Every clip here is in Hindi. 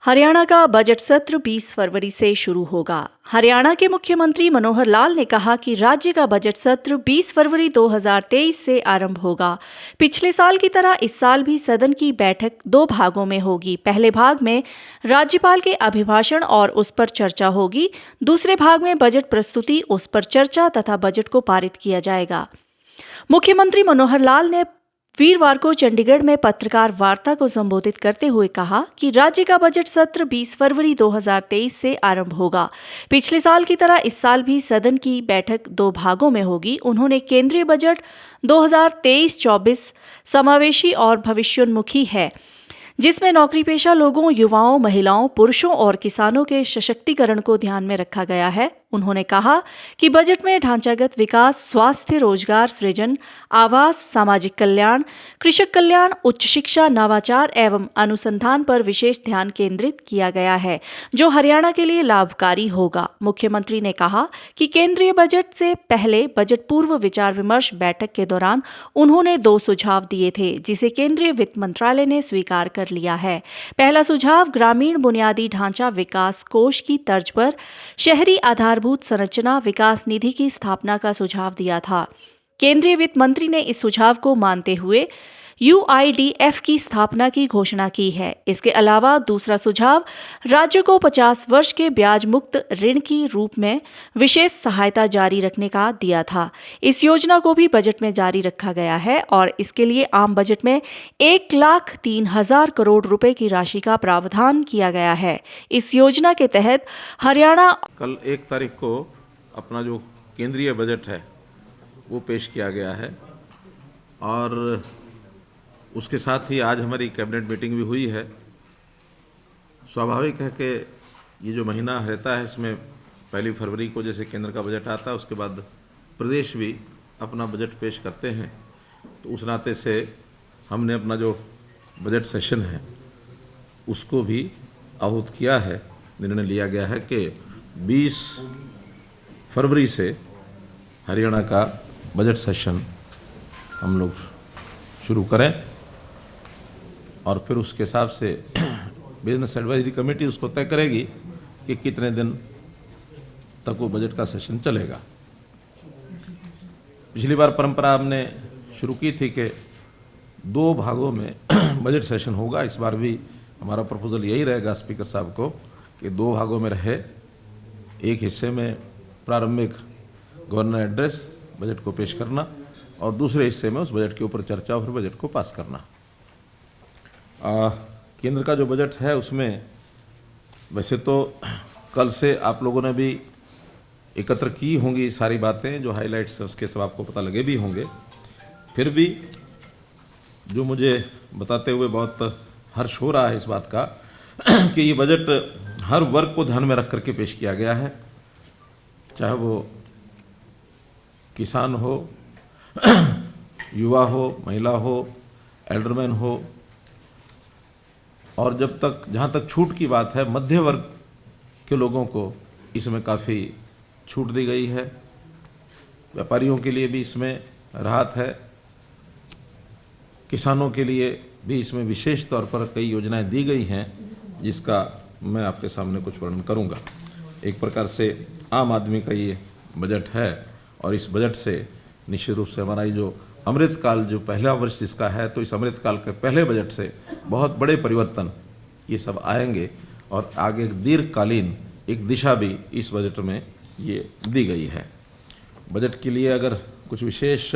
हरियाणा का बजट सत्र 20 फरवरी से शुरू होगा। हरियाणा के मुख्यमंत्री मनोहर लाल ने कहा कि राज्य का बजट सत्र 20 फरवरी 2023 से आरंभ होगा। पिछले साल की तरह इस साल भी सदन की बैठक 2 भागों में होगी। पहले भाग में राज्यपाल के अभिभाषण और उस पर चर्चा होगी। दूसरे भाग में बजट प्रस्तुति, उस पर चर्चा तथा बजट को पारित किया जाएगा। मुख्यमंत्री मनोहर लाल ने वीरवार को चंडीगढ़ में पत्रकार वार्ता को संबोधित करते हुए कहा कि राज्य का बजट सत्र 20 फरवरी 2023 से आरंभ होगा। पिछले साल की तरह इस साल भी सदन की बैठक 2 भागों में होगी। उन्होंने केंद्रीय बजट 2023-24 समावेशी और भविष्योन्मुखी है, जिसमें नौकरीपेशा लोगों, युवाओं, महिलाओं, पुरुषों और किसानों के सशक्तिकरण को ध्यान में रखा गया है। उन्होंने कहा कि बजट में ढांचागत विकास, स्वास्थ्य, रोजगार सृजन, आवास, सामाजिक कल्याण, कृषक कल्याण, उच्च शिक्षा, नवाचार एवं अनुसंधान पर विशेष ध्यान केंद्रित किया गया है, जो हरियाणा के लिए लाभकारी होगा। मुख्यमंत्री ने कहा कि केंद्रीय बजट से पहले बजट पूर्व विचार विमर्श बैठक के दौरान उन्होंने 2 सुझाव दिए थे, जिसे केंद्रीय वित्त मंत्रालय ने स्वीकार कर लिया है। पहला सुझाव ग्रामीण बुनियादी ढांचा विकास कोष की तर्ज पर शहरी आधारभूत संरचना विकास निधि की स्थापना का सुझाव दिया था। केंद्रीय वित्त मंत्री ने इस सुझाव को मानते हुए UIDF की स्थापना की घोषणा की है। इसके अलावा दूसरा सुझाव राज्य को 50 वर्ष के ब्याज मुक्त ऋण की रूप में विशेष सहायता जारी रखने का दिया था। इस योजना को भी बजट में जारी रखा गया है और इसके लिए आम बजट में 1,03,000 करोड़ रुपए की राशि का प्रावधान किया गया है। इस योजना के तहत हरियाणा कल 1 तारीख को अपना जो केंद्रीय बजट है वो पेश किया गया है और उसके साथ ही आज हमारी कैबिनेट मीटिंग भी हुई है। स्वाभाविक है कि ये जो महीना रहता है इसमें 1 फरवरी को जैसे केंद्र का बजट आता है, उसके बाद प्रदेश भी अपना बजट पेश करते हैं, तो उस नाते से हमने अपना जो बजट सेशन है उसको भी आहूत किया है। निर्णय लिया गया है कि 20 फरवरी से हरियाणा का बजट सेशन हम लोग शुरू करें और फिर उसके हिसाब से बिजनेस एडवाइजरी कमेटी उसको तय करेगी कि कितने दिन तक वो बजट का सेशन चलेगा। पिछली बार परंपरा हमने शुरू की थी कि 2 भागों में बजट सेशन होगा। इस बार भी हमारा प्रपोजल यही रहेगा स्पीकर साहब को कि 2 भागों में रहे। एक हिस्से में प्रारंभिक गवर्नर एड्रेस बजट को पेश करना और दूसरे हिस्से में उस बजट के ऊपर चर्चा और फिर बजट को पास करना। केंद्र का जो बजट है उसमें वैसे तो कल से आप लोगों ने भी एकत्र की होंगी सारी बातें, जो हाइलाइट्स हैं उसके सब आपको पता लगे भी होंगे। फिर भी जो मुझे बताते हुए बहुत हर्ष हो रहा है इस बात का कि ये बजट हर वर्ग को ध्यान में रख करके पेश किया गया है, चाहे वो किसान हो, युवा हो, महिला हो, एल्डरमैन हो, और जहाँ तक छूट की बात है, मध्य वर्ग के लोगों को इसमें काफ़ी छूट दी गई है। व्यापारियों के लिए भी इसमें राहत है। किसानों के लिए भी इसमें विशेष तौर पर कई योजनाएं दी गई हैं, जिसका मैं आपके सामने कुछ वर्णन करूंगा। एक प्रकार से आम आदमी का ये बजट है और इस बजट से निश्चित रूप से हमारा ये जो अमृतकाल जो पहला वर्ष जिसका है, तो इस अमृतकाल के पहले बजट से बहुत बड़े परिवर्तन ये सब आएंगे और आगे दीर्घकालीन एक दिशा भी इस बजट में ये दी गई है। बजट के लिए अगर कुछ विशेष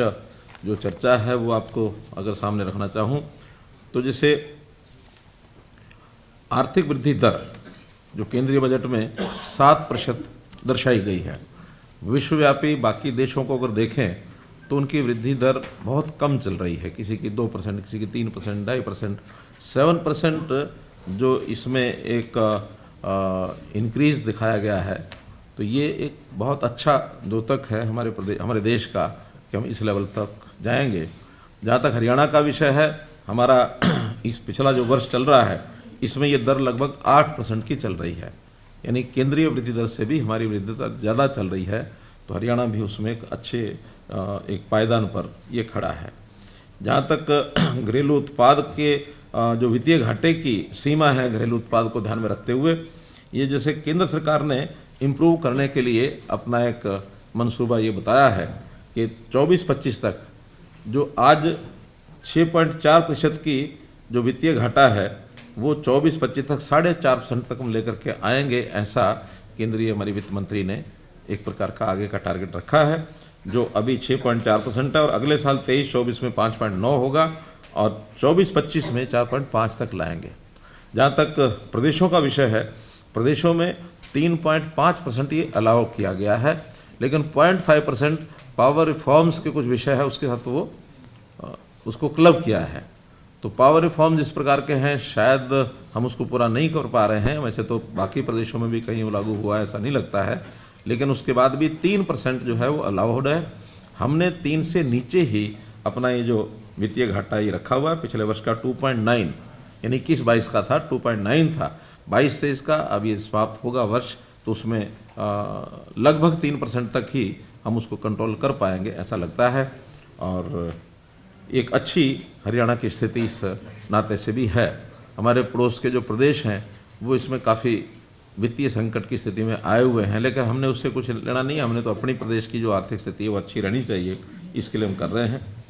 जो चर्चा है वो आपको अगर सामने रखना चाहूँ तो जैसे आर्थिक वृद्धि दर जो केंद्रीय बजट में 7% दर्शाई गई है। विश्वव्यापी बाकी देशों को अगर देखें तो उनकी वृद्धि दर बहुत कम चल रही है, किसी की 2%, किसी की 3%, 2.5%, 7% जो इसमें एक इंक्रीज दिखाया गया है। तो ये एक बहुत अच्छा द्योतक है हमारे देश का कि हम इस लेवल तक जाएंगे। जहाँ तक हरियाणा का विषय है, हमारा इस पिछला जो वर्ष चल रहा है इसमें ये दर लगभग 8% की चल रही है, यानी केंद्रीय वृद्धि दर से भी हमारी वृद्धि दर ज़्यादा चल रही है। तो हरियाणा भी उसमें एक अच्छे एक पायदान पर ये खड़ा है। जहाँ तक घरेलू उत्पाद के जो वित्तीय घाटे की सीमा है घरेलू उत्पाद को ध्यान में रखते हुए, ये जैसे केंद्र सरकार ने इम्प्रूव करने के लिए अपना एक मंसूबा ये बताया है कि 24-25 तक जो आज 6.4% की जो वित्तीय घाटा है वो 24-25 तक 4.5% तक हम लेकर के आएंगे, ऐसा केंद्रीय हमारी वित्त मंत्री ने एक प्रकार का आगे का टारगेट रखा है, जो अभी 6.4% है और अगले साल 23-24 में 5.9 होगा और 24-25 में 4.5 तक लाएंगे। जहाँ तक प्रदेशों का विषय है, प्रदेशों में 3.5% ये अलाउ किया गया है, लेकिन 0.5% पावर रिफॉर्म्स के कुछ विषय है उसके साथ वो उसको क्लब किया है। तो पावर रिफॉर्म जिस प्रकार के हैं शायद हम उसको पूरा नहीं कर पा रहे हैं, वैसे तो बाकी प्रदेशों में भी कहीं वो लागू हुआ है ऐसा नहीं लगता है, लेकिन उसके बाद भी 3% जो है वो अलाउड है। हमने 3 से नीचे ही अपना ये जो वित्तीय घाटा ये रखा हुआ है, पिछले वर्ष का 2.9 यानी 21-22 का था 2.9 था, 22-23 का अब ये समाप्त होगा वर्ष, तो उसमें लगभग 3% तक ही हम उसको कंट्रोल कर पाएंगे ऐसा लगता है। और एक अच्छी हरियाणा की स्थिति इस नाते से भी है। हमारे पड़ोस के जो प्रदेश हैं वो इसमें काफ़ी वित्तीय संकट की स्थिति में आए हुए हैं, लेकिन हमने उससे कुछ लेना नहीं है, हमने तो अपनी प्रदेश की जो आर्थिक स्थिति है वो अच्छी रहनी चाहिए, इसके लिए हम कर रहे हैं।